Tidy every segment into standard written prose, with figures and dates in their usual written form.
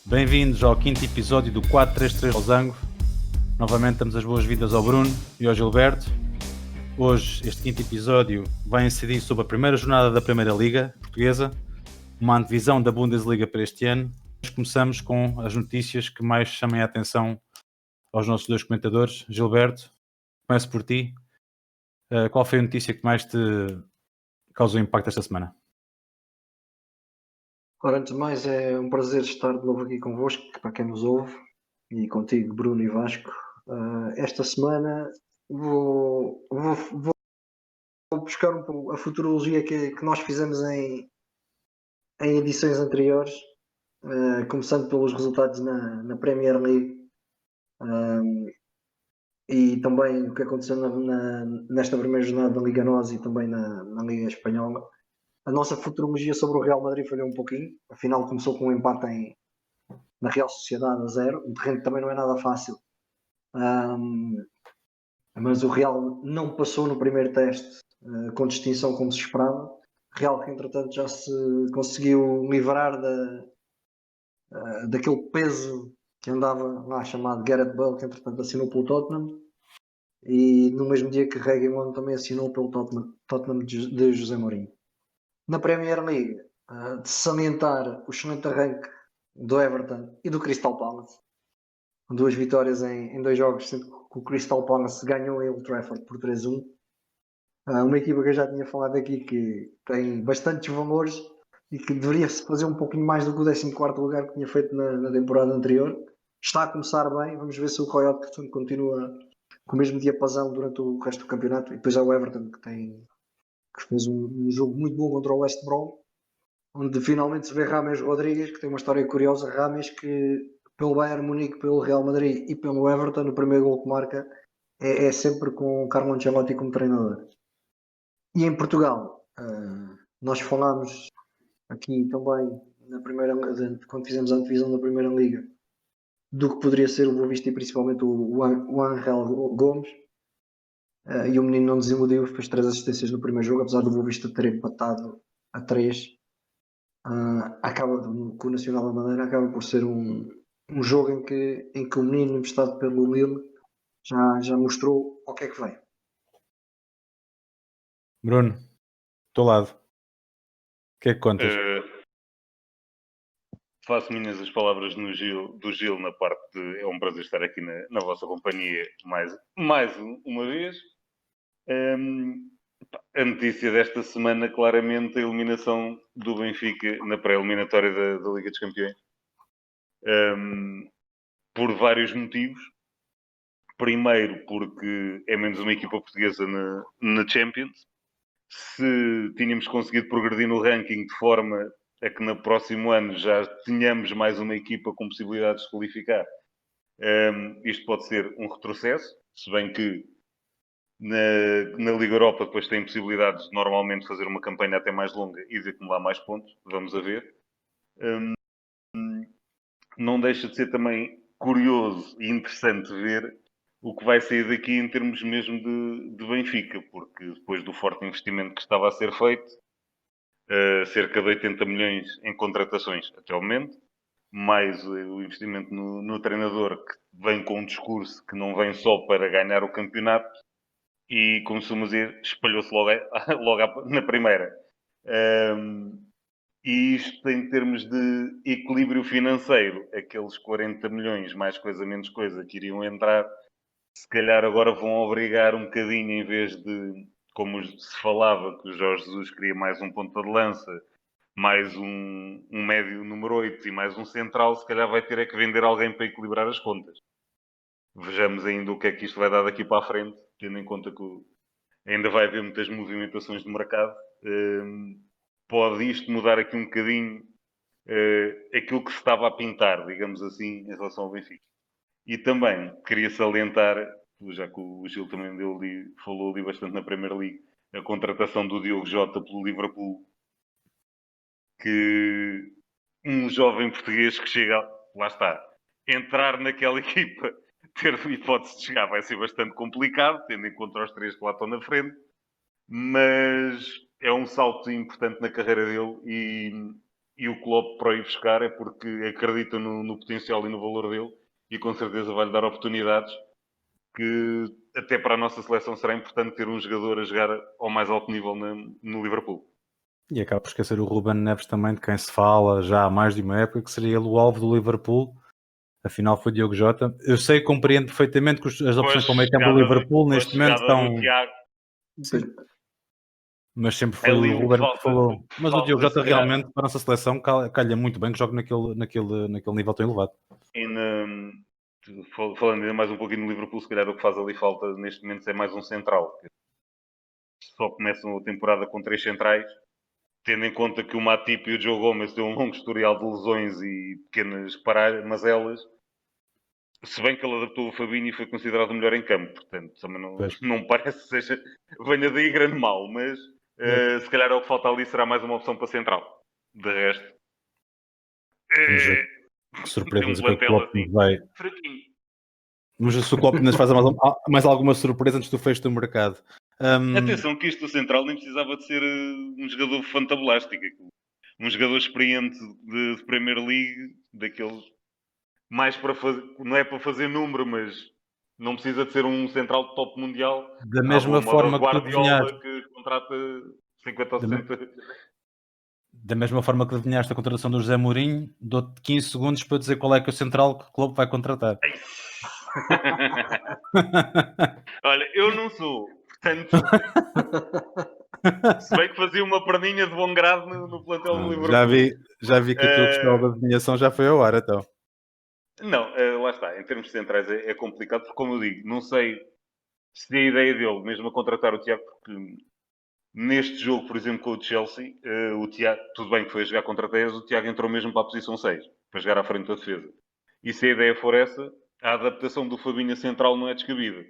Bem-vindos ao quinto episódio do 433 Losango. Novamente damos as boas-vindas ao Bruno e ao Gilberto. Hoje, este quinto episódio vai incidir sobre a primeira jornada da Primeira Liga Portuguesa, uma antevisão da Bundesliga para este ano. Começamos com as notícias que mais chamem a atenção aos nossos dois comentadores. Gilberto, começo por ti. Qual foi a notícia que mais te causou impacto esta semana? Ora, antes de mais, é um prazer estar de novo aqui convosco, para quem nos ouve, e contigo, Bruno e Vasco. Esta semana vou buscar a futurologia que nós fizemos em edições anteriores, começando pelos resultados na Premier League e também o que aconteceu nesta primeira jornada da Liga NOS e também na Liga Espanhola. A nossa futurologia sobre o Real Madrid falhou um pouquinho, afinal começou com um empate na Real Sociedade a 0, um terreno que também não é nada fácil, mas o Real não passou no primeiro teste com distinção como se esperava. Real que entretanto já se conseguiu livrar daquele peso que andava lá chamado Gareth Bale, que entretanto assinou pelo Tottenham, e no mesmo dia que Reguilon também assinou pelo Tottenham de José Mourinho. Na Premier League, de salientar o excelente arranque do Everton e do Crystal Palace, com duas vitórias em dois jogos, sendo que o Crystal Palace ganhou em Old Trafford por 3-1. Uma equipa que eu já tinha falado aqui que tem bastantes valores e que deveria-se fazer um pouquinho mais do que o 14º lugar que tinha feito na temporada anterior. Está a começar bem, vamos ver se o Roy Hodgson continua com o mesmo diapasão durante o resto do campeonato. E depois há o Everton que fez um jogo muito bom contra o West Brom, onde finalmente se vê Rames Rodrigues, que tem uma história curiosa. Rames que pelo Bayern Munique, pelo Real Madrid e pelo Everton, o primeiro gol que marca é sempre com o Carlo Ancelotti como treinador. E em Portugal, nós falámos aqui também quando fizemos a antevisão da Primeira Liga, do que poderia ser o Boa Vista e principalmente o Ángel Gomes, e o menino não desiludiu, fez 3 assistências no primeiro jogo, apesar do Boa Vista ter empatado a 3. Acaba com o Nacional da Madeira, acaba por ser um jogo em que o menino emprestado pelo Lille já mostrou ao que é que vem. Bruno, do teu lado, o que é que contas? Faço minhas as palavras do Gil na parte de é um prazer estar aqui na vossa companhia mais uma vez. A notícia desta semana, claramente, a eliminação do Benfica na pré-eliminatória da Liga dos Campeões. Por vários motivos. Primeiro, porque é menos uma equipa portuguesa na Champions. Se tínhamos conseguido progredir no ranking de forma a que no próximo ano já tenhamos mais uma equipa com possibilidades de qualificar, isto pode ser um retrocesso, se bem que na Liga Europa depois tem possibilidades de normalmente fazer uma campanha até mais longa e de acumular mais pontos, vamos a ver. Não deixa de ser também curioso e interessante ver o que vai sair daqui em termos mesmo de Benfica, porque depois do forte investimento que estava a ser feito, cerca de 80 milhões em contratações até o momento, mais o investimento no treinador, que vem com um discurso que não vem só para ganhar o campeonato, e, como se dizer, espalhou-se logo na primeira. E isto em termos de equilíbrio financeiro, aqueles 40 milhões, mais coisa, menos coisa, que iriam entrar, se calhar agora vão obrigar um bocadinho, em vez de, como se falava, que o Jorge Jesus queria mais um ponta de lança, mais um médio número 8 e mais um central, se calhar vai ter que vender alguém para equilibrar as contas. Vejamos ainda o que é que isto vai dar daqui para a frente, tendo em conta que ainda vai haver muitas movimentações de mercado. Pode isto mudar aqui um bocadinho aquilo que se estava a pintar, digamos assim, em relação ao Benfica. E também queria salientar, já que o Gil também falou ali bastante na Premier League, a contratação do Diogo Jota pelo Liverpool, que um jovem português que chega, lá está, entrar naquela equipa, ter a hipótese de chegar vai ser bastante complicado, tendo em conta os 3 que lá estão na frente, mas é um salto importante na carreira dele e o Klopp para o ir buscar é porque acredita no potencial e no valor dele e com certeza vai-lhe dar oportunidades que até para a nossa seleção será importante ter um jogador a jogar ao mais alto nível no Liverpool. E acaba por esquecer o Ruben Neves também, de quem se fala já há mais de uma época, que seria ele o alvo do Liverpool. Afinal foi Diogo Jota. Eu sei, compreendo perfeitamente que as opções para o meio campo do Liverpool neste momento estão... Sim. Mas sempre foi o Ruben que falou. Mas o Diogo Jota realmente, para a nossa seleção, calha muito bem que jogue naquele nível tão elevado. Falando ainda mais um pouquinho no Liverpool, se calhar o que faz ali falta neste momento é mais um central. Só começam a temporada com 3 centrais, tendo em conta que o Matip e o Joe Gomez têm um longo historial de lesões e pequenas mazelas. Se bem que ele adaptou o Fabinho e foi considerado o melhor em campo, portanto, também não parece que seja venha daí grande mal, mas se calhar o que falta ali será mais uma opção para central. De resto, que surpresas um que o Klopp assim, vai. Fraquinho. Mas se o Klopp nos faz mais alguma surpresa antes do fecho do mercado. Atenção que isto do central nem precisava de ser um jogador fantabulástico. Um jogador experiente de Premier League, daqueles mais para fazer, não é para fazer número, mas não precisa de ser um central de top mundial. Da mesma forma que tu Guardiola que contrata 50 ou 60. Da mesma forma que adivinhaste a contratação do José Mourinho, dou-te 15 segundos para dizer qual é que é o central que o clube vai contratar. Olha, eu não sou, portanto, se bem que fazia uma perninha de bom grado no plantel do Liverpool. Já vi que a tua questão da adivinhação já foi ao ar, então. Não, lá está, em termos centrais é complicado, porque como eu digo, não sei se a ideia dele mesmo a contratar o Tiago, porque neste jogo, por exemplo, com o Chelsea, o Tiago, tudo bem que foi a jogar contra 10, o Tiago entrou mesmo para a posição 6, para jogar à frente da defesa. E se a ideia for essa, a adaptação do Fabinho a central não é descabida.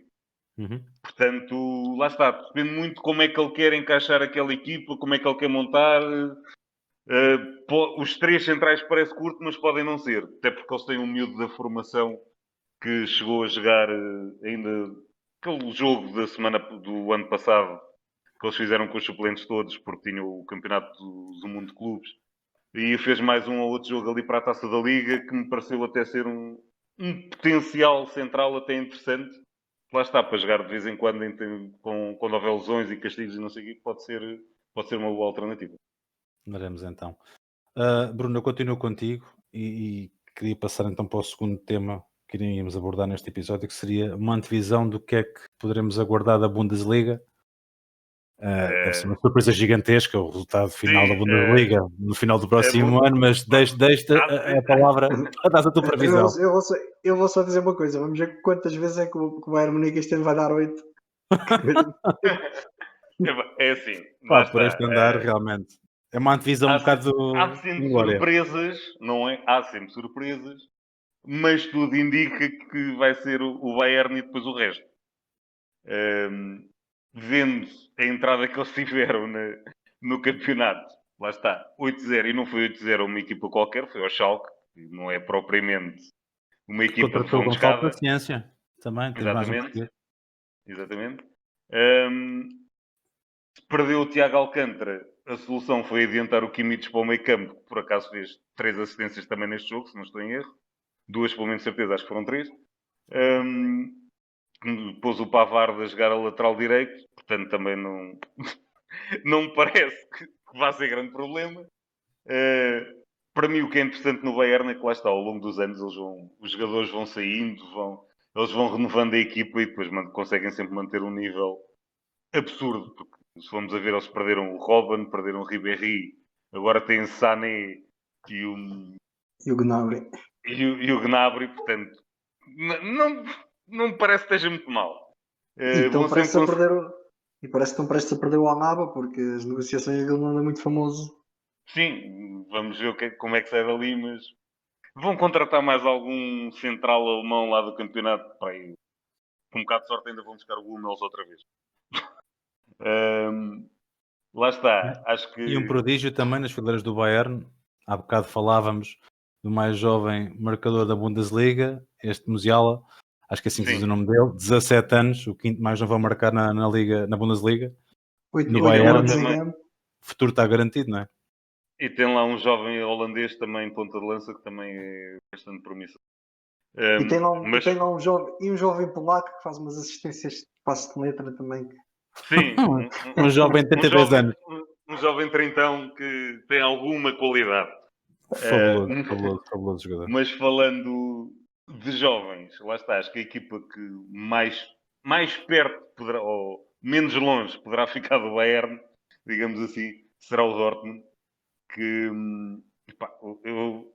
Uhum. Portanto, lá está, depende muito de como é que ele quer encaixar aquela equipa, como é que ele quer montar. Os 3 centrais parece curto, mas podem não ser, até porque eles têm um miúdo da formação que chegou a jogar ainda aquele jogo da semana do ano passado que eles fizeram com os suplentes todos, porque tinham o campeonato do mundo de clubes, e fez mais um ou outro jogo ali para a Taça da Liga, que me pareceu até ser um potencial central até interessante. Lá está, para jogar de vez em quando, quando houver lesões e castigos e não sei o quê, pode ser uma boa alternativa. Veremos então. Bruno, eu continuo contigo e queria passar então para o segundo tema que iríamos abordar neste episódio, que seria uma antevisão do que é que poderemos aguardar da Bundesliga. Deve ser uma surpresa gigantesca o resultado final da Bundesliga no final do próximo ano, mas deixo a palavra a dar a tua previsão. Eu vou só dizer uma coisa, vamos ver quantas vezes é que o Bayern Munique este ano vai dar 8. É assim, por este andar realmente é uma antevisão um bocado há sempre surpresas, não é? Há sempre surpresas, mas tudo indica que vai ser o Bayern e depois o resto. Vendo a entrada que eles tiveram no campeonato, lá está, 8-0, e não foi 8-0 a uma equipa qualquer, foi ao Schalke, não é propriamente uma equipa de fonte escada. Paciência também, exatamente. Perdeu o Tiago Alcântara, a solução foi adiantar o Kimmich para o meio campo, que por acaso fez 3 assistências também neste jogo, se não estou em erro. 2 pelo menos certeza, acho que foram 3. Pôs o Pavard a jogar a lateral direito, portanto também não me parece que vá ser grande problema. Para mim o que é interessante no Bayern é que lá está, ao longo dos anos os jogadores vão saindo, eles vão renovando a equipa e depois conseguem sempre manter um nível absurdo, porque se formos a ver, eles perderam o Robben, perderam o Ribéry, agora têm Sané e o Gnabry. E o Gnabry, portanto, não me parece que esteja muito mal. Então parece que estão prestes a perder o Alaba, porque as negociações dele não andam muito famoso. Sim, vamos ver como é que sai dali, mas vão contratar mais algum central alemão lá do campeonato. Para aí, com um bocado de sorte ainda vão buscar o Hummels outra vez. Lá está, acho que... E um prodígio também nas fileiras do Bayern. Há bocado falávamos do mais jovem marcador da Bundesliga, este Musiala, acho que assim se diz o nome dele, 17 anos, o quinto mais novo a marcar na Bundesliga. 8 no Bayern, anos. o futuro está garantido, não é? E tem lá um jovem holandês também, ponta de lança, que também é bastante promissor. E tem lá, Mas tem lá um jovem polaco que faz umas assistências de passe de letra também. sim, Um jovem de 32 anos. um jovem trintão que tem alguma qualidade. Fabuloso jogador. Mas falando de jovens, lá está, acho que a equipa que mais perto poderá, ou menos longe poderá ficar do Bayern, digamos assim, será o Dortmund, que pá, eu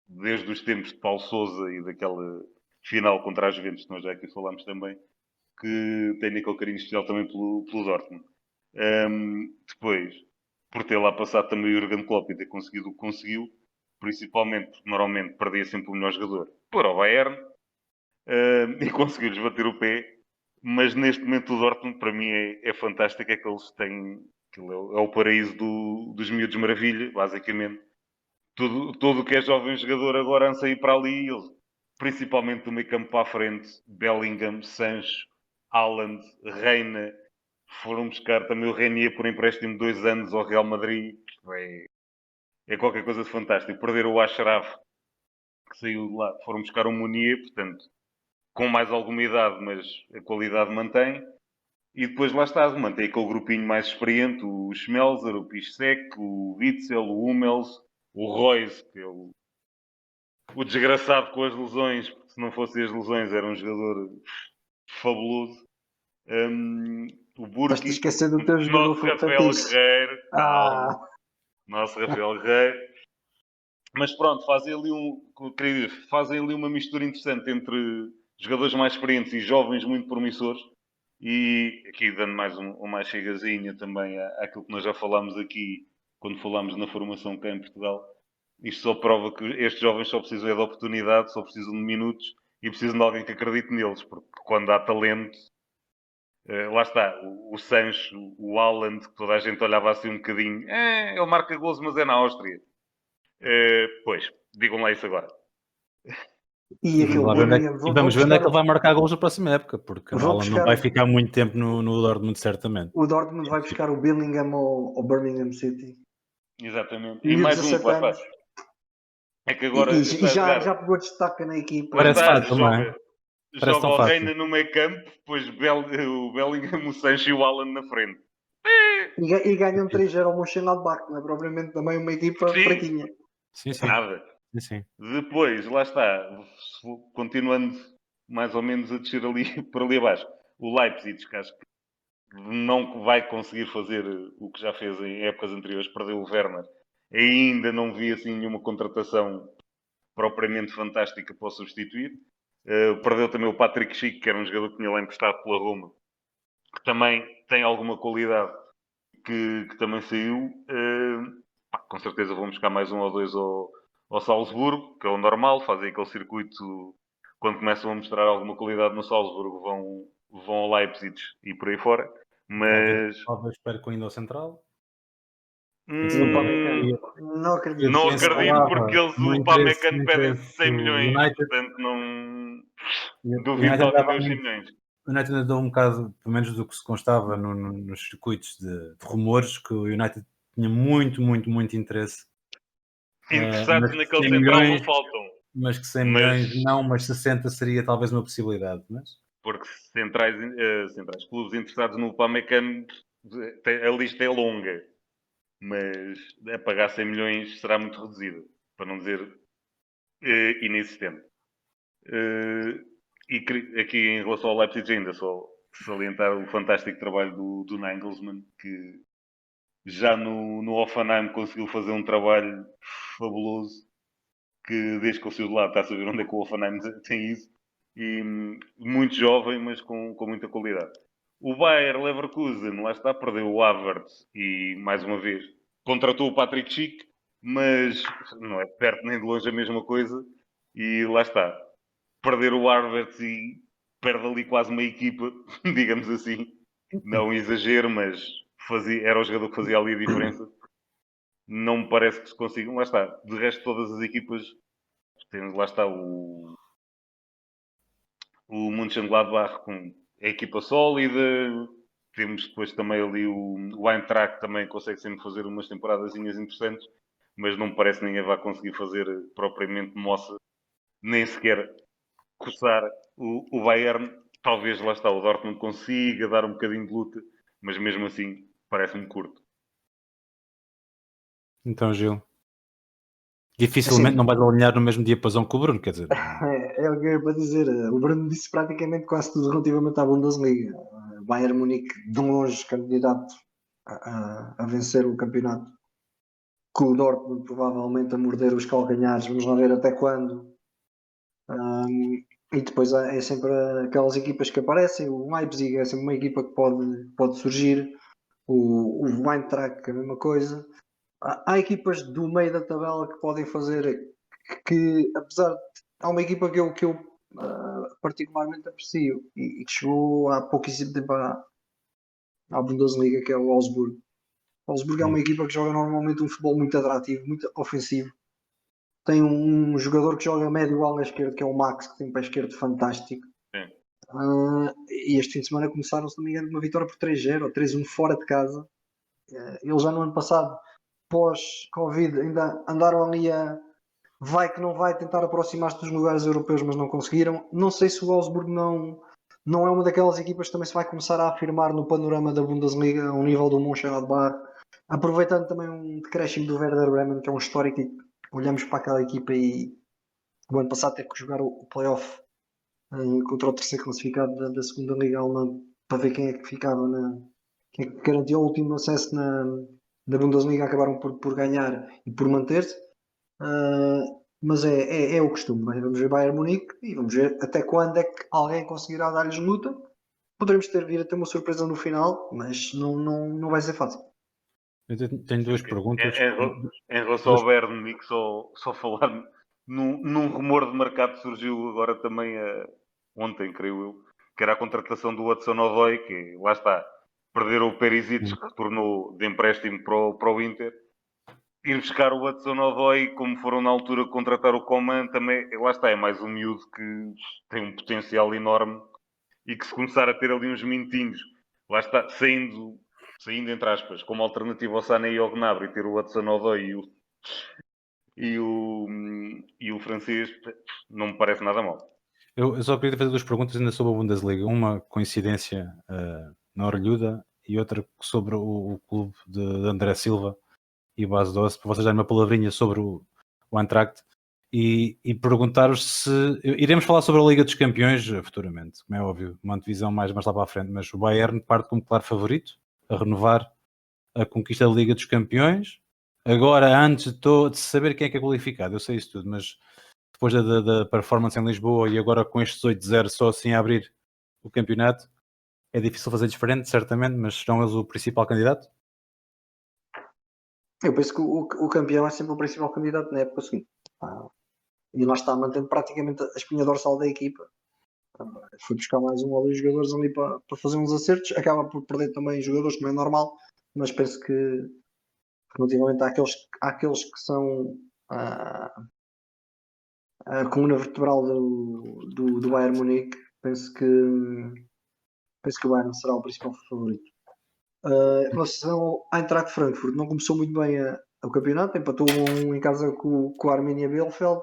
desde os tempos de Paulo Sousa e daquela final contra a Juventus, que nós já aqui falámos também, que tenho aquele carinho especial também pelo Dortmund. Depois, por ter lá passado também o Jurgen Klopp e ter conseguido o que conseguiu, principalmente porque normalmente perdia sempre o melhor jogador para o Bayern, e conseguiu-lhes bater o pé. Mas neste momento o Dortmund para mim é fantástico, é que eles têm, aquilo é o paraíso dos miúdos maravilha, basicamente. Tudo o que é jovem jogador agora ansa ir para ali, eles, principalmente do meio campo para a frente, Bellingham, Sancho, Haaland, Reina, foram buscar também o Renier por empréstimo de 2 anos ao Real Madrid. É qualquer coisa de fantástico. Perder o Ashraf, que saiu de lá, foram buscar o Munier, portanto, com mais alguma idade, mas a qualidade mantém. E depois lá está, mantém aquele grupinho mais experiente, o Schmelzer, o Piszczek, o Witzel, o Hummels, o Royce, que é o desgraçado com as lesões, porque se não fossem as lesões era um jogador fabuloso. O Estás-te a Burki, esquecer do teu o jogador nosso Rafael fetiche. Guerreiro, calma, Ah, nosso Rafael Guerreiro. Mas pronto, fazem ali uma mistura interessante entre jogadores mais experientes e jovens muito promissores. E aqui dando mais uma chegazinha também àquilo que nós já falámos aqui quando falámos na formação cá em Portugal. Isto só prova que estes jovens só precisam de oportunidade, só precisam de minutos e precisam de alguém que acredite neles, porque quando há talento, lá está, o Sancho, o Haaland, que toda a gente olhava assim um bocadinho, ele marca gols, mas é na Áustria. Pois, digam lá isso agora. e aquele Bellingham, E vamos ver onde é que ele vai marcar gols na próxima época, porque o Haaland não vai ficar muito tempo no Dortmund, certamente. O Dortmund vai buscar o Bellingham ao Birmingham City. Exatamente. E mais 17 lá anos. está. É que agora E está a jogar. já pegou destaque na equipa. Parece fácil, não é? Parece Joga tão o fácil. Reina no meio campo, depois o Bellingham, o Sancho e o Haaland na frente. E ganham 3-0 ao Mönchengladbach, não é propriamente também uma equipa fraquinha. Sim. Nada. Sim. Depois, lá está, continuando mais ou menos a descer ali por ali abaixo. O Leipzig, que acho que não vai conseguir fazer o que já fez em épocas anteriores, perdeu o Werner. Ainda não vi assim nenhuma contratação propriamente fantástica para o substituir. Perdeu também o Patrick Schick, que era um jogador que tinha lá emprestado pela Roma, que também tem alguma qualidade, que também saiu. Com certeza vão buscar mais um ou dois ao Salzburgo, que é o normal, fazem aquele circuito, quando começam a mostrar alguma qualidade no Salzburgo, vão ao Leipzig e por aí fora. Mas Talvez espero com ainda ao Central. Não acredito. Não acredito porque o Pamecano pedem 100 milhões, United, portanto não duvido United que alguém dê os 100 milhões. O United ainda deu um bocado, pelo menos do que se constava nos circuitos de rumores, que o United tinha muito interesse. Interessados mas naquele 100 central milhões, não faltam. Mas que 100 milhões não, mas 60 seria talvez uma possibilidade. Mas... Porque centrais, clubes interessados no Pamecano, a lista é longa. Mas a pagar 100 milhões será muito reduzida, para não dizer inexistente. E aqui em relação ao Leipzig ainda só salientar o fantástico trabalho do Nagelsmann, que já no Hoffenheim conseguiu fazer um trabalho fabuloso, que desde que eu saiu de lá está a saber onde é que o Hoffenheim tem isso, e muito jovem, mas com muita qualidade. O Bayer Leverkusen, lá está, perdeu o Havertz e, mais uma vez, contratou o Patrick Schick, mas não é perto nem de longe a mesma coisa. E lá está, perder o Havertz e perde ali quase uma equipa, digamos assim. Não um exagero, mas era o jogador que fazia ali a diferença. Não me parece que se consigam. Lá está, de resto todas as equipas, lá está o Mönchengladbach com a equipa sólida, Temos depois também ali o Eintracht, também consegue sempre fazer umas temporadazinhas interessantes, mas não me parece que ninguém vai conseguir fazer propriamente moça, nem sequer coçar o Bayern. Talvez lá está o Dortmund consiga dar um bocadinho de luta, mas mesmo assim parece-me curto. Então, Gil, dificilmente Assim, não vais alinhar no mesmo diapasão que o Bruno, quer dizer. é o que eu ia para dizer. O Bruno disse praticamente quase tudo relativamente à Bundesliga. Bayern Munique, de longe, candidato a vencer o campeonato. Com o Dortmund provavelmente a morder os calcanhares. Vamos lá ver até quando. E depois é sempre aquelas equipas que aparecem. O Leipzig é sempre uma equipa que pode surgir. O Eintracht, a mesma coisa. Há equipas do meio da tabela que podem fazer que, apesar de. Há uma equipa que eu particularmente aprecio e que chegou há pouquíssimo tempo à Bundesliga, que é o Augsburg. O Augsburg é uma equipa que joga normalmente um futebol muito atrativo, muito ofensivo. Tem um jogador que joga médio ala esquerdo, que é o Max, que tem um pé esquerdo fantástico. Sim. E este fim de semana começaram, se não me engano, uma vitória por 3-0 ou 3-1 fora de casa. Eles já no ano passado, pós-Covid, ainda andaram ali vai que não vai tentar aproximar-se dos lugares europeus, mas não conseguiram. Não sei se o Augsburg não é uma daquelas equipas que também se vai começar a afirmar no panorama da Bundesliga, ao nível do Mönchengladbach, aproveitando também um decréscimo do Werder Bremen, que é um histórico, e olhamos para aquela equipa e o ano passado teve que jogar o playoff contra o terceiro classificado da segunda Liga Alemã para ver quem é que ficava quem é que garantiu o último acesso na Bundesliga. Acabaram por ganhar e por manter-se. Mas é o costume. Vamos ver Bayern Munique e vamos ver até quando é que alguém conseguirá dar-lhes luta. Poderemos vir a ter uma surpresa no final, mas não vai ser fácil. Eu tenho duas perguntas. Em relação ao Bayern Munique, só falar num rumor de mercado que surgiu agora também ontem, creio eu, que era a contratação do Hudson-Odoi, que lá está, perderam o Perisic, que retornou de empréstimo para o Inter. Ir buscar o Hudson-Odoi, como foram na altura contratar o Coman, também, lá está, é mais um miúdo que tem um potencial enorme e que se começar a ter ali uns minutinhos, lá está, saindo entre aspas, como alternativa ao Sané e ao Gnabry, ter o Hudson-Odoi e o francês, não me parece nada mal. Eu só queria fazer duas perguntas ainda sobre a Bundesliga. Uma coincidência na orelhuda e outra sobre o clube de André Silva e Bas Doce, para vocês darem uma palavrinha sobre o Eintracht e perguntar-vos se... Iremos falar sobre a Liga dos Campeões futuramente, como é óbvio, uma divisão mais lá para a frente, mas o Bayern parte como claro favorito a renovar a conquista da Liga dos Campeões. Agora, antes de saber quem é que é qualificado, eu sei isso tudo, mas depois da performance em Lisboa e agora com estes 8-0 só assim a abrir o campeonato, é difícil fazer diferente, certamente, mas serão eles o principal candidato? Eu penso que o campeão é sempre o principal candidato na época seguinte. E lá está, mantendo praticamente a espinha dorsal da equipa. Foi buscar mais um ou dois jogadores ali para fazer uns acertos. Acaba por perder também jogadores, como é normal, mas penso que relativamente àqueles que são a coluna vertebral do Bayern Munique, penso que o Bayern será o principal favorito. Em relação ao Eintracht Frankfurt, não começou muito bem o campeonato, empatou em casa com o Arminia Bielefeld,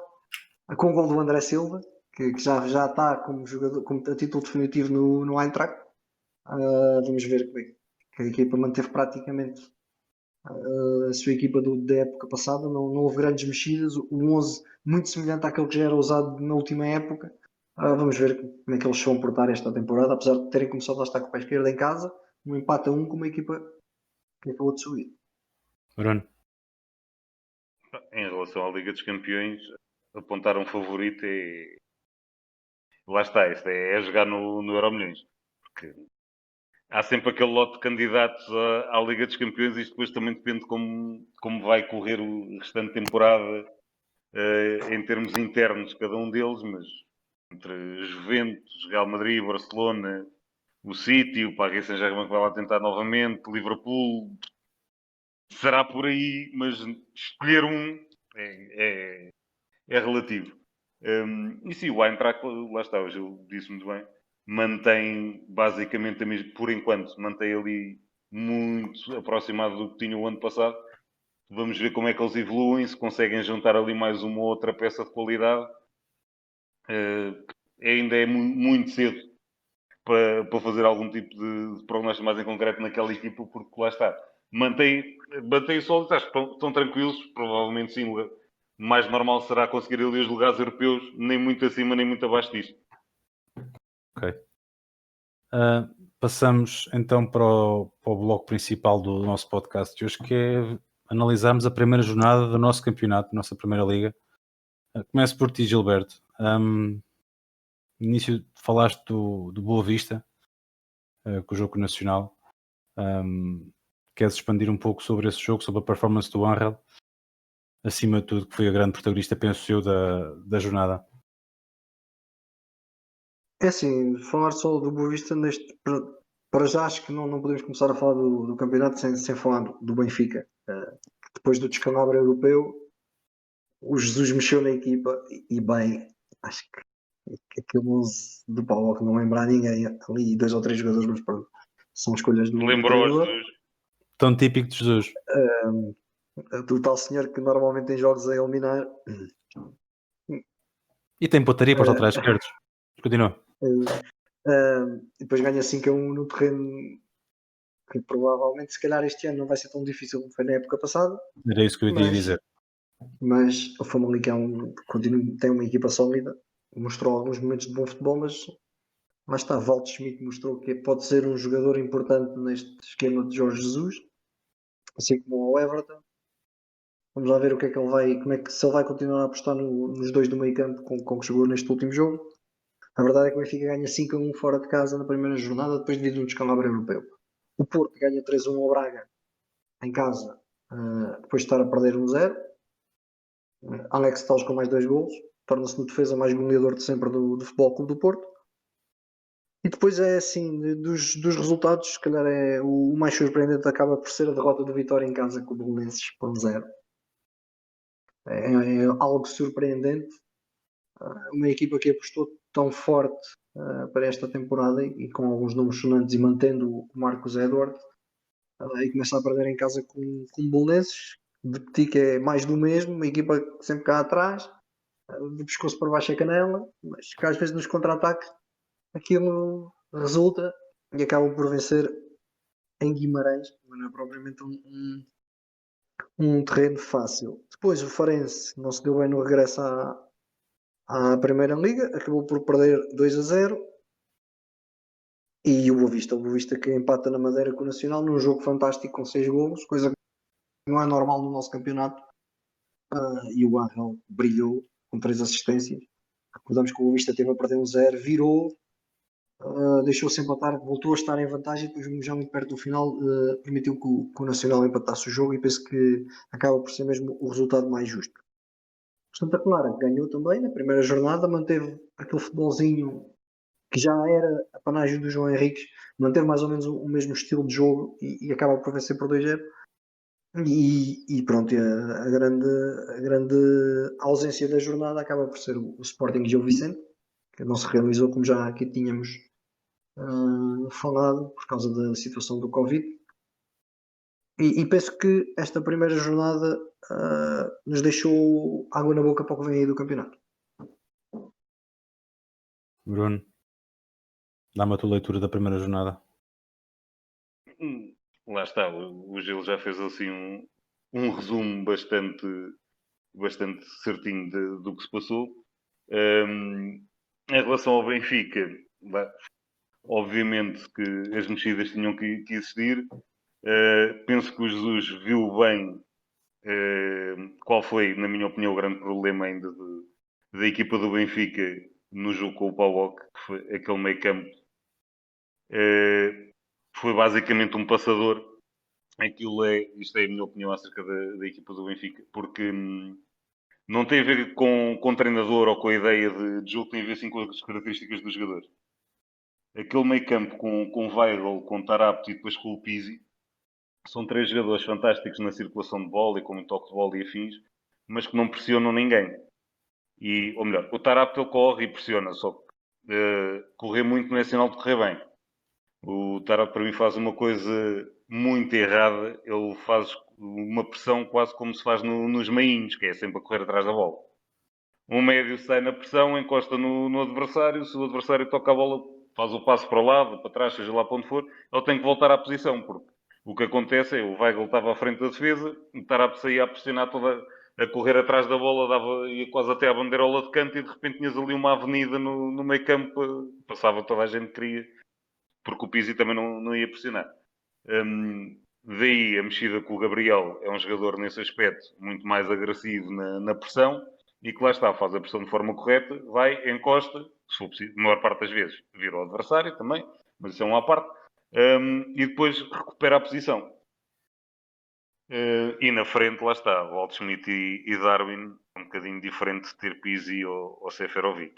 com o gol do André Silva, que já está como jogador, como a título definitivo no Eintracht. Vamos ver como é que a equipa manteve praticamente a sua equipa da época passada. Não houve grandes mexidas, o 11 muito semelhante àquele que já era usado na última época. Vamos ver como é que eles se vão portar esta temporada, apesar de terem começado a estar com o pé esquerdo em casa, um empate a 1 com uma equipa que acabou de subir. Bruno? Em relação à Liga dos Campeões, apontar um favorito lá está, isto é jogar no Euromilhões, porque há sempre aquele lote de candidatos à Liga dos Campeões e isto depois também depende como vai correr o restante temporada em termos internos cada um deles, mas entre Juventus, Real Madrid, Barcelona, o City, o Paris Saint-Germain que vai lá tentar novamente, Liverpool, será por aí, mas escolher um é relativo. E sim, o Eintracht, lá está, hoje eu disse muito bem, mantém basicamente, por enquanto, mantém ali muito aproximado do que tinha o ano passado. Vamos ver como é que eles evoluem, se conseguem juntar ali mais uma ou outra peça de qualidade. Ainda é muito cedo para fazer algum tipo de prognóstico mais em concreto naquela equipa, porque lá está. Mantém sólidos, acho que estão tranquilos, provavelmente sim. O mais normal será conseguir ali os lugares europeus, nem muito acima, nem muito abaixo disto. Ok. Passamos então para o bloco principal do nosso podcast de hoje, que é analisarmos a primeira jornada do nosso campeonato, nossa primeira liga. Começo por ti, Gilberto. No início falaste do Boa Vista, com o jogo nacional. Queres expandir um pouco sobre esse jogo, sobre a performance do Angel? Acima de tudo, que foi a grande protagonista, penso eu, da jornada. É assim, falar só do Boa Vista para já acho que não podemos começar a falar do campeonato sem falar do Benfica. Depois do descalabro europeu, o Jesus mexeu na equipa e bem, acho que aquele 11 do Paulo que não lembra a ninguém, ali 2 ou 3 jogadores, mas pronto, são escolhas do Lembrou-os treinador. Tão típico de Jesus. Do tal senhor que normalmente tem jogos a eliminar. E tem pontaria para os laterais esquerdos. Continua. Depois ganha 5-1 no terreno que provavelmente, se calhar, este ano não vai ser tão difícil como foi na época passada. Era isso que eu ia dizer. Mas o Famalicão tem uma equipa sólida, mostrou alguns momentos de bom futebol, mas está, Walter Schmidt mostrou que pode ser um jogador importante neste esquema de Jorge Jesus, assim como o Everton. Vamos lá ver o que é que ele vai, se ele vai continuar a apostar nos dois do meio campo com que jogou neste último jogo. A verdade é que o Benfica ganha 5-1 fora de casa na primeira jornada, depois devido a um descalabro europeu. O Porto ganha 3-1 ao Braga em casa, depois de estar a perder 1-0. Alex Telles com mais 2 golos, torna-se no defesa mais goleador de sempre do Futebol Clube do Porto. E depois é assim, dos resultados, se calhar é o mais surpreendente acaba por ser a derrota do Vitória em casa com o Belenenses por 1-0. É algo surpreendente. Uma equipa que apostou tão forte para esta temporada e com alguns nomes sonantes e mantendo o Marcos Edward, e começa a perder em casa com o Belenenses. De Petit, que é mais do mesmo, uma equipa que sempre cá atrás, de pescoço para baixo a canela, mas que às vezes nos contra-ataques aquilo resulta e acabam por vencer em Guimarães, mas não é propriamente um terreno fácil. Depois o Farense não se deu bem no regresso à Primeira Liga, acabou por perder 2-0. E o Boa Vista que empata na Madeira com o Nacional num jogo fantástico com 6 golos, coisa que não é normal no nosso campeonato. E o Angel brilhou com 3 assistências. Recordamos que o Boa Vista teve a perder 1-0, virou, deixou-se empatar, voltou a estar em vantagem, depois já muito perto do final permitiu que o Nacional empatasse o jogo e penso que acaba por ser mesmo o resultado mais justo. Santa Clara ganhou também na primeira jornada, manteve aquele futebolzinho que já era a panagem do João Henriques, manteve mais ou menos o mesmo estilo de jogo e acaba por vencer por 2-0. E pronto, a grande ausência da jornada acaba por ser o Sporting Gil Vicente, que não se realizou como já aqui tínhamos falado por causa da situação do Covid. E penso que esta primeira jornada nos deixou água na boca para o que vem aí do campeonato. Bruno, dá-me a tua leitura da primeira jornada. Lá está, o Gil já fez assim um resumo bastante certinho do que se passou. Em relação ao Benfica, obviamente que as mexidas tinham que existir. Penso que o Jesus viu bem qual foi, na minha opinião, o grande problema ainda da equipa do Benfica no jogo com o PAOK, que foi aquele meio campo. Foi basicamente um passador. Isto é a minha opinião acerca da equipa do Benfica, porque não tem a ver com o treinador ou com a ideia de jogo, tem a ver sim com as características dos jogadores. Aquele meio campo com Weigl, com Tarapto e depois com o Pizzi, são 3 jogadores fantásticos na circulação de bola e com um toque de bola e afins, mas que não pressionam ninguém. Ou melhor, o Tarapto ele corre e pressiona, só que correr muito não é sinal de correr bem. O Tarap para mim faz uma coisa muito errada. Ele faz uma pressão quase como se faz nos meinhos, que é sempre a correr atrás da bola. Um médio sai na pressão, encosta no adversário. Se o adversário toca a bola, faz o passo para o lado, para trás, seja lá para onde for, ele tem que voltar à posição, porque o que acontece é o Weigl estava à frente da defesa, o Tarap saía a pressionar toda, a correr atrás da bola, ia quase até à bandeirola de canto e de repente tinhas ali uma avenida no meio campo, passava toda a gente que queria, porque o Pizzi também não ia pressionar. Daí a mexida com o Gabriel é um jogador nesse aspecto muito mais agressivo na pressão e que lá está, faz a pressão de forma correta, vai, encosta, se for preciso, a maior parte das vezes vira o adversário também, mas isso é uma à parte, e depois recupera a posição. E na frente, lá está, Waldschmidt e Darwin, um bocadinho diferente de ter Pizzi ou Seferovic.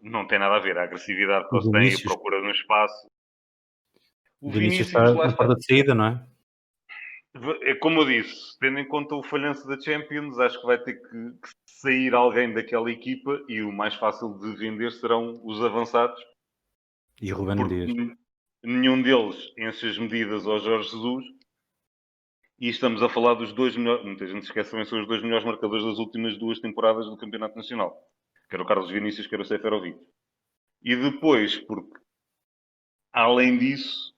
Não tem nada a ver, a agressividade que eles têm, a procura no espaço. O Vinícius está na porta de saída, não é? É como eu disse, tendo em conta o falhanço da Champions, acho que vai ter que sair alguém daquela equipa e o mais fácil de vender serão os avançados. E o Ruben Dias. Nenhum deles enche as medidas ao Jorge Jesus. E estamos a falar dos dois melhores, muita gente esquece também, são os dois melhores marcadores das últimas 2 temporadas do Campeonato Nacional. Que era o Carlos Vinícius, que era o Seferovic. E depois, porque além disso,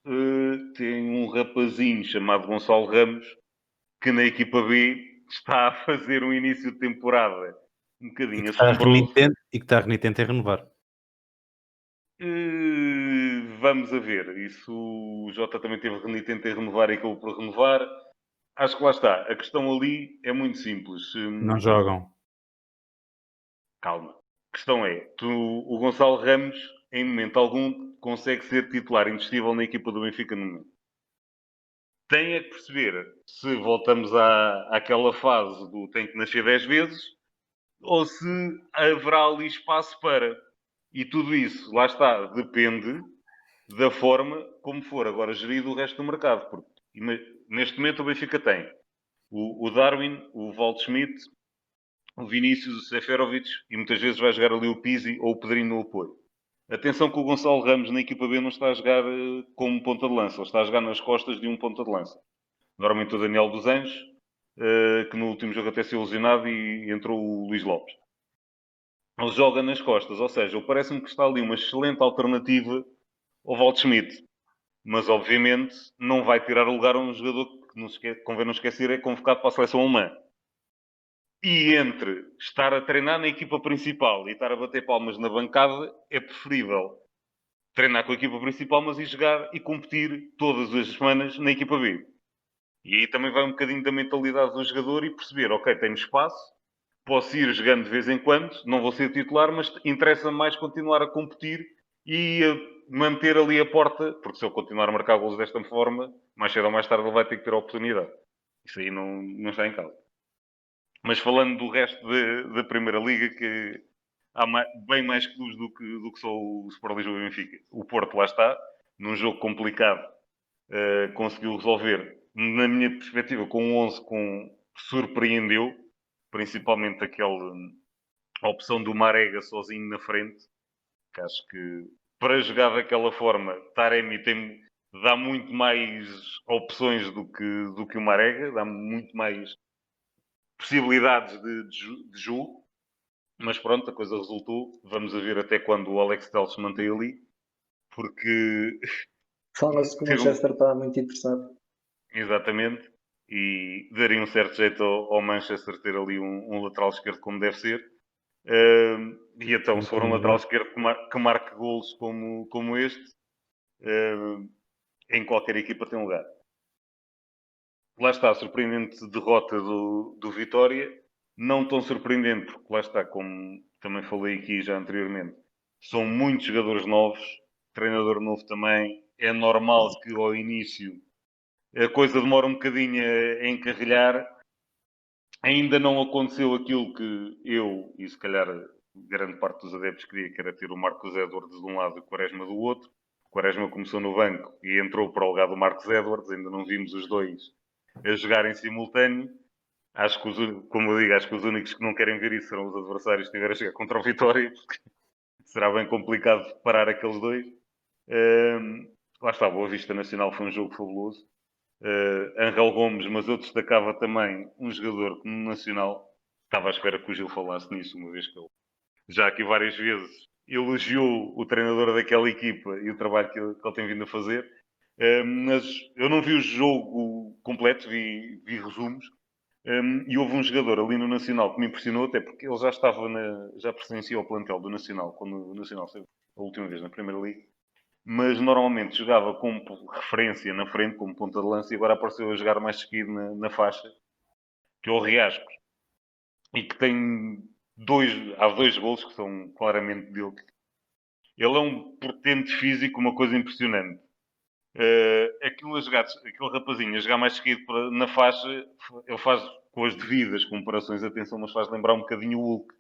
tem um rapazinho chamado Gonçalo Ramos, que na equipa B está a fazer um início de temporada um bocadinho assombroso. E que está renitente em renovar. Vamos a ver. Isso o Jota também teve renitente em renovar e acabou por renovar. Acho que lá está. A questão ali é muito simples. Não jogam. Calma. A questão é, o Gonçalo Ramos, em momento algum, consegue ser titular indiscutível na equipa do Benfica no momento. Tem é que perceber se voltamos àquela fase do tem que nascer 10 vezes ou se haverá ali espaço para. E tudo isso, lá está, depende da forma como for agora gerido o resto do mercado. Porque neste momento o Benfica tem o Darwin, o Waldschmidt, o Vinícius, o Seferovic e muitas vezes vai jogar ali o Pizzi ou o Pedrinho no apoio. Atenção que o Gonçalo Ramos na equipa B não está a jogar como ponta de lança, ele está a jogar nas costas de um ponta de lança. Normalmente o Daniel dos Anjos, que no último jogo até se ilusionado e entrou o Luís Lopes. Ele joga nas costas, ou seja, parece-me que está ali uma excelente alternativa ao Waldschmidt. Mas obviamente não vai tirar o lugar a um jogador que convém não esquecer é convocado para a seleção alemã. E entre estar a treinar na equipa principal e estar a bater palmas na bancada, é preferível treinar com a equipa principal, mas ir jogar e competir todas as semanas na equipa B. E aí também vai um bocadinho da mentalidade do jogador e perceber, ok, tenho espaço, posso ir jogando de vez em quando, não vou ser titular, mas interessa-me mais continuar a competir e a manter ali a porta, porque se eu continuar a marcar golos desta forma, mais cedo ou mais tarde ele vai ter que ter a oportunidade. Isso aí não está em causa. Mas falando do resto da Primeira Liga, que há bem mais clubes do que só o Sport Lisboa e o Benfica. O Porto lá está, num jogo complicado, conseguiu resolver, na minha perspectiva, com um 11 surpreendeu, principalmente a opção do Marega sozinho na frente, que acho que para jogar daquela forma, Taremi dá muito mais opções do que o Marega, dá muito mais possibilidades de jogo. Mas pronto, a coisa resultou. Vamos a ver até quando o Alex Telles se mantém ali. Porque... Fala-se que o Manchester está muito interessado. Exatamente. E daria um certo jeito ao Manchester ter ali um lateral esquerdo como deve ser. E então, se for um lateral esquerdo que marque golos como este, em qualquer equipa tem lugar. Lá está a surpreendente derrota do Vitória. Não tão surpreendente, porque lá está, como também falei aqui já anteriormente, são muitos jogadores novos, treinador novo também. É normal que ao início a coisa demora um bocadinho a encarrilhar. Ainda não aconteceu aquilo que eu, e se calhar grande parte dos adeptos queria, que era ter o Marcos Edwards de um lado e o Quaresma do outro. O Quaresma começou no banco e entrou para o lugar do Marcos Edwards. Ainda não vimos os dois a jogar em simultâneo. Acho que, como eu digo, acho que os únicos que não querem ver isso serão os adversários que estiverem a jogar contra o Vitória. será bem complicado parar aqueles dois. Lá está, Boa Vista Nacional foi um jogo fabuloso. Angel Gomes, mas eu destacava também um jogador que no Nacional, estava à espera que o Gil falasse nisso, uma vez que ele já aqui várias vezes elogiou o treinador daquela equipa e o trabalho que ele tem vindo a fazer. Mas eu não vi o jogo completo, vi resumos. E houve um jogador ali no Nacional que me impressionou, até porque ele já estava já pertencia ao plantel do Nacional, quando o Nacional esteve a última vez na Primeira Liga, mas normalmente jogava como referência na frente, como ponta de lança, e agora apareceu a jogar mais seguido na faixa, que é o Riascos, e que tem há dois golos que são claramente dele. Ele é um portento físico, uma coisa impressionante. Aquele rapazinho a jogar mais seguido na faixa, ele faz com as devidas comparações, atenção, mas faz lembrar um bocadinho o Hulk,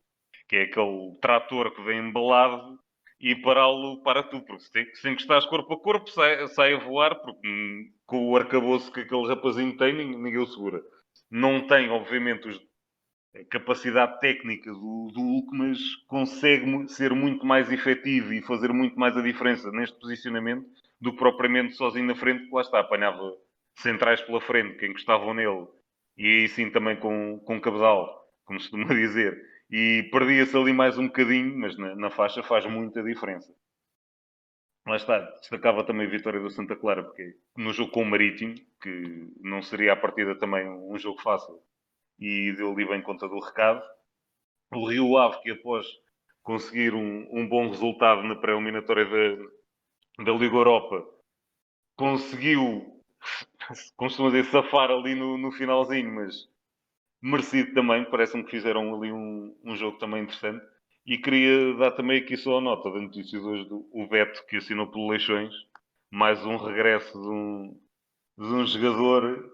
que é aquele trator que vem embalado e pará-lo para tu, porque se encostares corpo a corpo sai a voar, porque com o arcabouço que aquele rapazinho tem, ninguém o segura. Não tem, obviamente, a capacidade técnica do Hulk, mas consegue ser muito mais efetivo e fazer muito mais a diferença neste posicionamento do que propriamente sozinho na frente, que lá está, apanhava centrais pela frente que encostavam nele, e aí sim também com cabedal, como se costuma dizer, e perdia-se ali mais um bocadinho, mas na faixa faz muita diferença. Lá está, destacava também a vitória do Santa Clara, porque no jogo com o Marítimo, que não seria à partida também um jogo fácil, e deu ali bem conta do recado. O Rio Ave, que após conseguir um bom resultado na pré-eliminatória da Liga Europa, conseguiu, costuma dizer, safar ali no finalzinho, mas merecido também. Parece-me que fizeram ali um jogo também interessante. E queria dar também aqui só a nota da notícia de hoje do o Beto, que assinou pelo Leixões. Mais um regresso de um jogador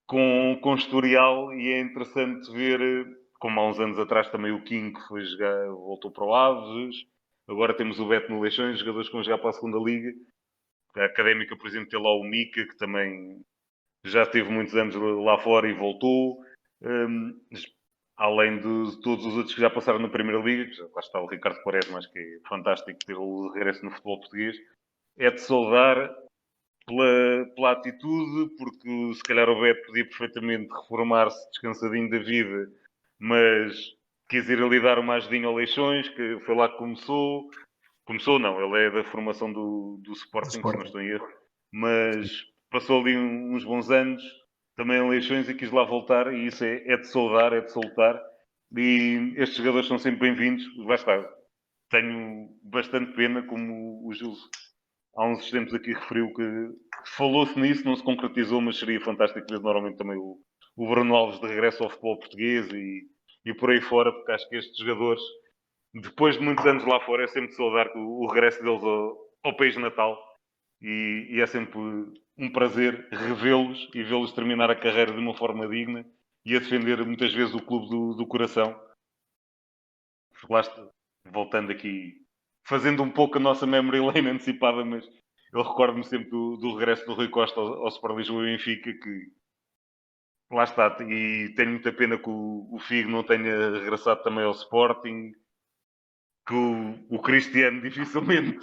com historial, e é interessante ver, como há uns anos atrás também o King que foi jogar, voltou para o Aves. Agora temos o Beto no Leixões, jogadores que vão jogar para a segunda Liga. A Académica, por exemplo, tem lá o Mica, que também já teve muitos anos lá fora e voltou. Além de todos os outros que já passaram na Primeira Liga, que lá está o Ricardo Quaresma, acho que é fantástico ter o regresso no futebol português. É de saudar pela atitude, porque se calhar o Beto podia perfeitamente reformar-se descansadinho da vida, mas quis ir ali dar uma ajudinha ao Leixões, que foi lá que começou. Começou não, ele é da formação do Sporting, se não estou em erro, mas passou ali uns bons anos, também em Leixões, e quis lá voltar, e isso é de saudar, é de soltar, e estes jogadores são sempre bem-vindos. Lá está, tenho bastante pena, como o Gil há uns tempos aqui referiu, que falou-se nisso, não se concretizou, mas seria fantástico ver normalmente também o Bruno Alves de regresso ao futebol português e por aí fora, porque acho que estes jogadores, depois de muitos anos lá fora, é sempre de saudar o regresso deles ao país natal, e é sempre um prazer revê-los e vê-los terminar a carreira de uma forma digna e a defender muitas vezes o clube do coração. Lá está, voltando aqui, fazendo um pouco a nossa memory lane antecipada, mas eu recordo-me sempre do regresso do Rui Costa ao Sport Lisboa e Benfica, que lá está, e tenho muita pena que o Figo não tenha regressado também ao Sporting, que o Cristiano dificilmente,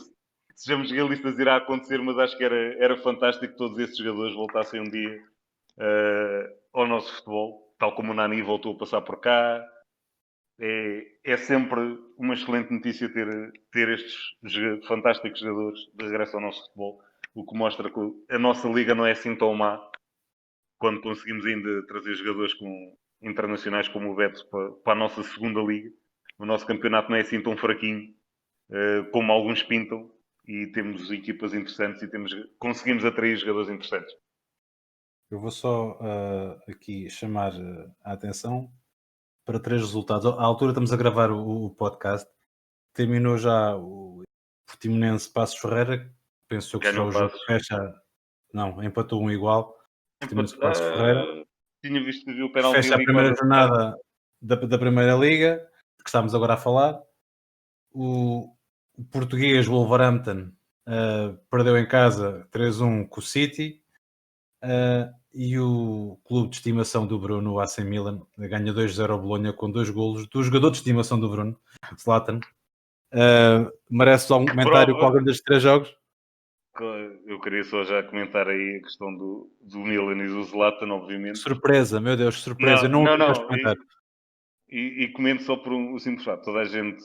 sejamos realistas, irá acontecer, mas acho que era fantástico que todos esses jogadores voltassem um dia ao nosso futebol, tal como o Nani voltou a passar por cá. É sempre uma excelente notícia ter estes fantásticos jogadores de regresso ao nosso futebol, o que mostra que a nossa liga não é assim tão má, quando conseguimos ainda trazer jogadores internacionais como o Beto para a nossa segunda liga. O nosso campeonato não é assim tão fraquinho como alguns pintam, e temos equipas interessantes e conseguimos atrair jogadores interessantes. Eu vou só aqui chamar a atenção para 3 resultados. À altura estamos a gravar o podcast. Terminou já o Portimonense Passos Ferreira. Penso que será o jogo que fecha. Não, empatou um igual. Portimonense Passos Ferreira. Tinha visto que viu o penalti Fecha a ali primeira quase jornada da Primeira Liga, que estamos agora a falar. O português Wolverhampton perdeu em casa 3-1 com o City. E o clube de estimação do Bruno, o AC Milan, ganha 2-0 ao Bolonha com 2 golos do jogador de estimação do Bruno, Zlatan. Merece algum comentário com algum destes 3 jogos? Eu queria só já comentar aí a questão do Milan e do Zlatan, obviamente. Surpresa, meu Deus, surpresa. Não, Eu não, não comentar. E comento só por um simples fato. Toda a gente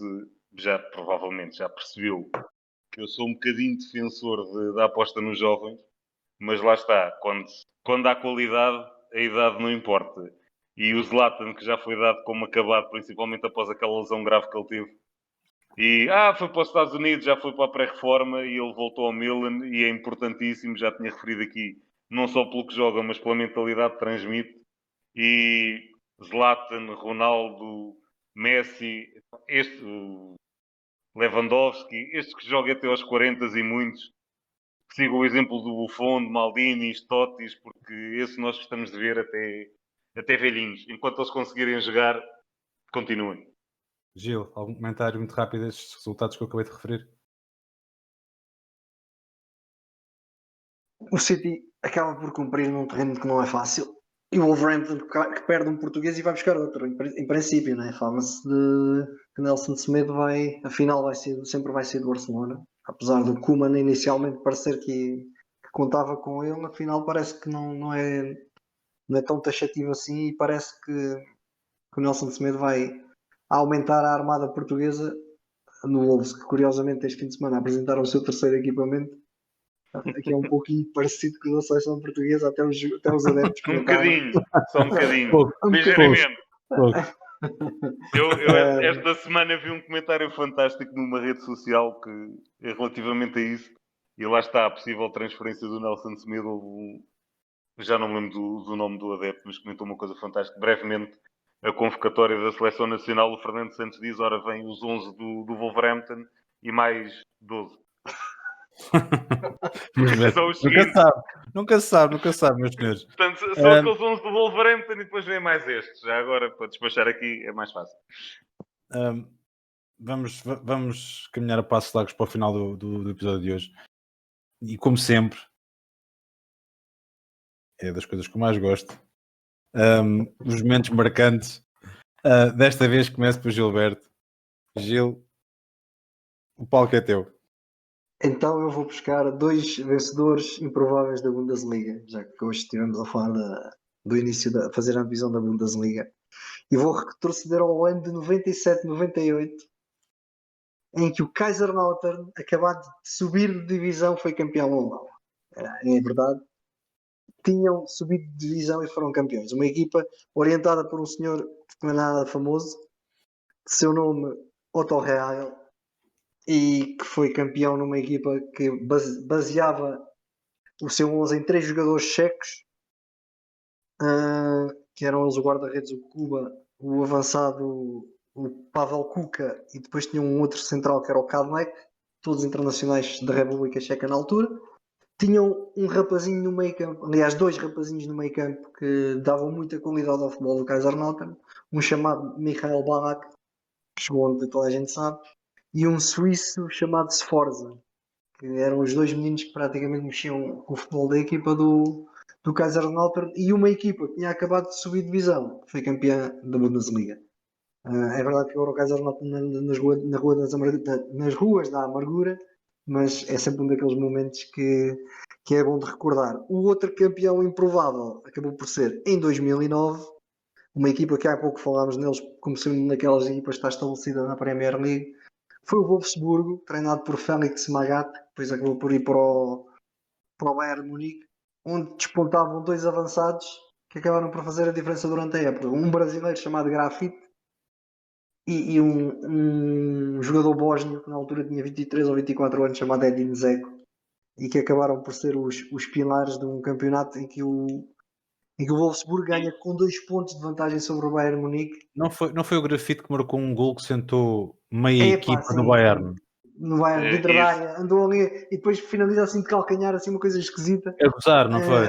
já provavelmente já percebeu que eu sou um bocadinho defensor da aposta nos jovens, mas lá está, quando há qualidade, a idade não importa. E o Zlatan, que já foi dado como acabado, principalmente após aquela lesão grave que ele teve, e foi para os Estados Unidos, já foi para a pré-reforma e ele voltou ao Milan e é importantíssimo, já tinha referido aqui, não só pelo que joga, mas pela mentalidade que transmite. E Zlatan, Ronaldo, Messi, Lewandowski, estes que jogam até aos 40 e muitos, sigam o exemplo do Buffon, de Maldini, Totis, porque esse nós gostamos de ver até velhinhos. Enquanto eles conseguirem jogar, continuem. Gil, algum comentário muito rápido destes resultados que eu acabei de referir? O City acaba por cumprir num terreno que não é fácil. E o Wolverhampton que perde um português e vai buscar outro. Em princípio, né? Fala-se de que Nelson Semedo afinal sempre vai ser do Barcelona. Apesar do Koeman inicialmente parecer que contava com ele, afinal parece que não é tão taxativo assim e parece que o Nelson Semedo vai aumentar a armada portuguesa no Wolves, que curiosamente este fim de semana apresentaram o seu terceiro equipamento, que é um pouquinho parecido com a seleção portuguesa, até os adeptos Um comentaram. bocadinho, só um bocadinho. Pouco, Ligeiramente. pouco. Eu esta semana vi um comentário fantástico numa rede social que é relativamente a isso. E lá está a possível transferência do Nelson Semedo. Já não me lembro do nome do adepto, mas comentou uma coisa fantástica. Brevemente, a convocatória da Seleção Nacional, o Fernando Santos diz, ora vem os 11 do Wolverhampton e mais 12. São os seguintes. Nunca se sabe, meus senhores. Portanto, são aqueles 11 do Wolverhampton e depois vem mais estes. Já agora, para despachar aqui, é mais fácil. Vamos caminhar a passos largos para o final do episódio de hoje. E como sempre, é das coisas que eu mais gosto, os momentos marcantes. Desta vez começo pelo Gilberto. Gil, o palco é teu. Então eu vou buscar 2 vencedores improváveis da Bundesliga, já que hoje estivemos a falar do início da fazer a divisão da Bundesliga. E vou retroceder ao ano de 97-98, em que o Kaiserslautern, acabado de subir de divisão, foi campeão alemão. É verdade. Tinham subido de divisão e foram campeões. Uma equipa orientada por um senhor que não é nada famoso, de seu nome Otto Rehagel, e que foi campeão numa equipa que baseava o seu 11 em 3 jogadores checos, que eram eles o guarda-redes, o Kuba, o avançado, o Pavel Kuka, e depois tinha um outro central que era o Kadlec, todos internacionais da República Checa na altura. Tinham um rapazinho no meio campo, aliás 2 rapazinhos no meio campo que davam muita qualidade ao futebol do Kaiserslautern, um chamado Michael Ballack, que chegou onde toda a gente sabe, e um suíço chamado Sforza, que eram os 2 meninos que praticamente mexiam com o futebol da equipa do Kaiserslautern, e uma equipa que tinha acabado de subir divisão, que foi campeã da Bundesliga. É verdade que agora o Kaiserslautern nas ruas da amargura, mas é sempre um daqueles momentos que é bom de recordar. O outro campeão improvável acabou por ser em 2009, uma equipa que há pouco falámos neles, como sendo naquelas equipas que está estabelecida na Premier League, foi o Wolfsburgo, treinado por Félix Magath, que depois acabou por ir para o Bayern Munique, onde despontavam 2 avançados que acabaram por fazer a diferença durante a época. Um brasileiro chamado Grafite e um jogador bósnio que na altura tinha 23 ou 24 anos, chamado Edin Dzeko, e que acabaram por ser os pilares de um campeonato em que o Wolfsburgo ganha com 2 pontos de vantagem sobre o Bayern Munique. Não foi o Grafite que marcou um gol que sentou meia equipa do Bayern? No Bayern, dentro da área, andou ali e depois finaliza assim de calcanhar, assim uma coisa esquisita. É gozar, não foi?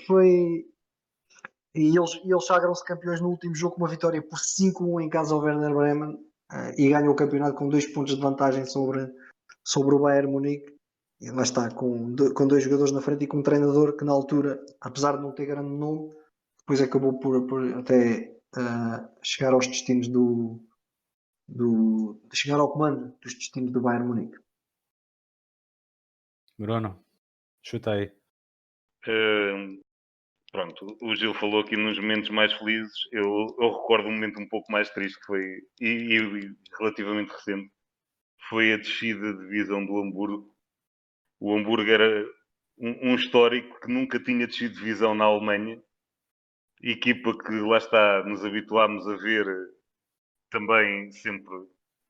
Foi. E eles sagram-se campeões no último jogo com uma vitória por 5-1 em casa ao Werder Bremen, e ganham o campeonato com 2 pontos de vantagem sobre o Bayern Munique. E lá está, com 2 jogadores na frente e com um treinador que na altura, apesar de não ter grande nome, depois acabou por até chegar aos destinos do de chegar ao comando dos destinos do Bayern Munique. Bruno, chuta aí. Pronto, o Gil falou aqui nos momentos mais felizes. Eu recordo um momento um pouco mais triste que foi, e relativamente recente, foi a descida de divisão do Hamburgo. O Hamburgo era um histórico que nunca tinha descido de divisão na Alemanha. Equipa que, lá está, nos habituámos a ver também sempre,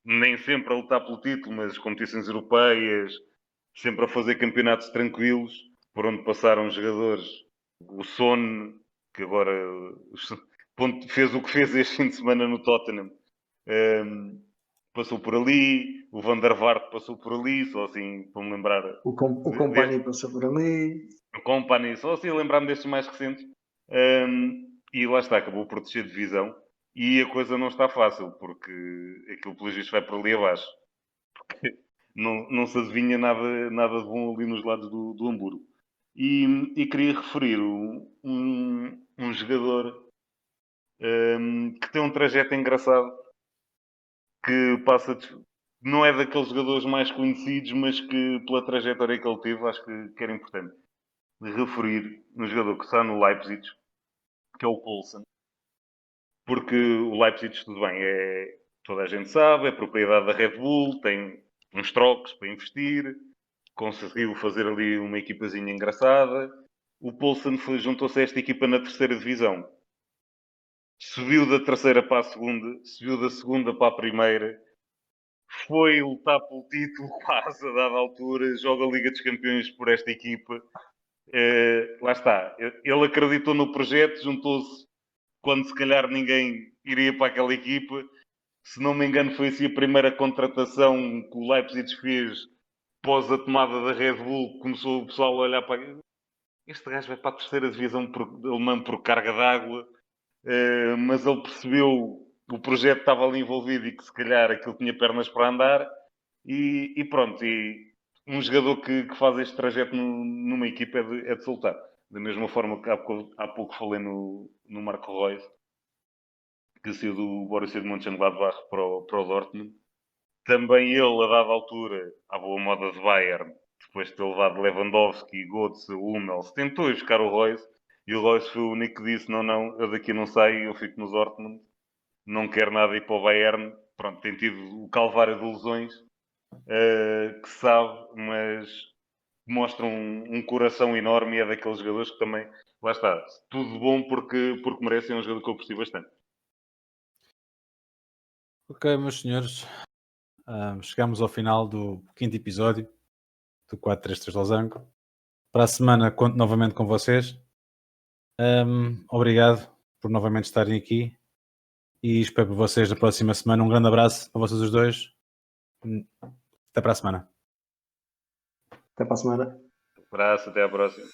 nem sempre a lutar pelo título, mas competições europeias, sempre a fazer campeonatos tranquilos, por onde passaram jogadores. O Son, que agora fez o que fez este fim de semana no Tottenham, passou por ali. O Van der Vaart passou por ali, só assim para me lembrar. O Company passou por ali. O Company, só assim a lembrar-me destes mais recentes. E lá está, acabou por descer de divisão. E a coisa não está fácil, porque aquilo pelos vistos vai por ali abaixo. Porque não se adivinha nada de bom ali nos lados do Hamburgo. E queria referir um jogador que tem um trajeto engraçado, que passa não é daqueles jogadores mais conhecidos, mas que pela trajetória que ele teve, acho que era importante referir um jogador que está no Leipzig, que é o Poulsen. Porque o Leipzig, tudo bem, toda a gente sabe, é propriedade da Red Bull, tem uns trocos para investir, conseguiu fazer ali uma equipazinha engraçada. O Poulsen juntou-se a esta equipa na terceira divisão. Subiu da terceira para a segunda, subiu da segunda para a primeira, foi lutar pelo título quase a dada altura, joga a Liga dos Campeões por esta equipa. Lá está, ele acreditou no projeto, juntou-se quando se calhar ninguém iria para aquela equipa. Se não me engano, foi assim a primeira contratação que o Leipzig fez após a tomada da Red Bull. Começou o pessoal a olhar para este gajo vai para a terceira divisão alemã por carga d'água, mas ele percebeu que o projeto estava ali envolvido e que se calhar aquilo tinha pernas para andar e pronto. E um jogador que faz este trajeto numa equipa é de soltar. Da mesma forma que há pouco falei no Marco Reus, que saiu do Borussia de Mönchengladbach para o Dortmund. Também ele, a dada altura, à boa moda de Bayern, depois de ter levado Lewandowski, Götze, Hummels, tentou ir buscar o Reus, e o Reus foi o único que disse, não, eu daqui não saio, eu fico no Dortmund, não quero nada ir para o Bayern. Pronto, tem tido o calvário de lesões, que sabe, mas mostra um coração enorme e é daqueles jogadores que também, lá está, tudo bom porque merecem, um jogador que eu aprecio bastante. Ok, meus senhores, chegamos ao final do quinto episódio do 433 Losango. Para a semana conto novamente com vocês. Obrigado por novamente estarem aqui e espero por vocês na próxima semana. Um grande abraço para vocês os dois. Até para a semana. Até para a semana. Um abraço, até à próxima.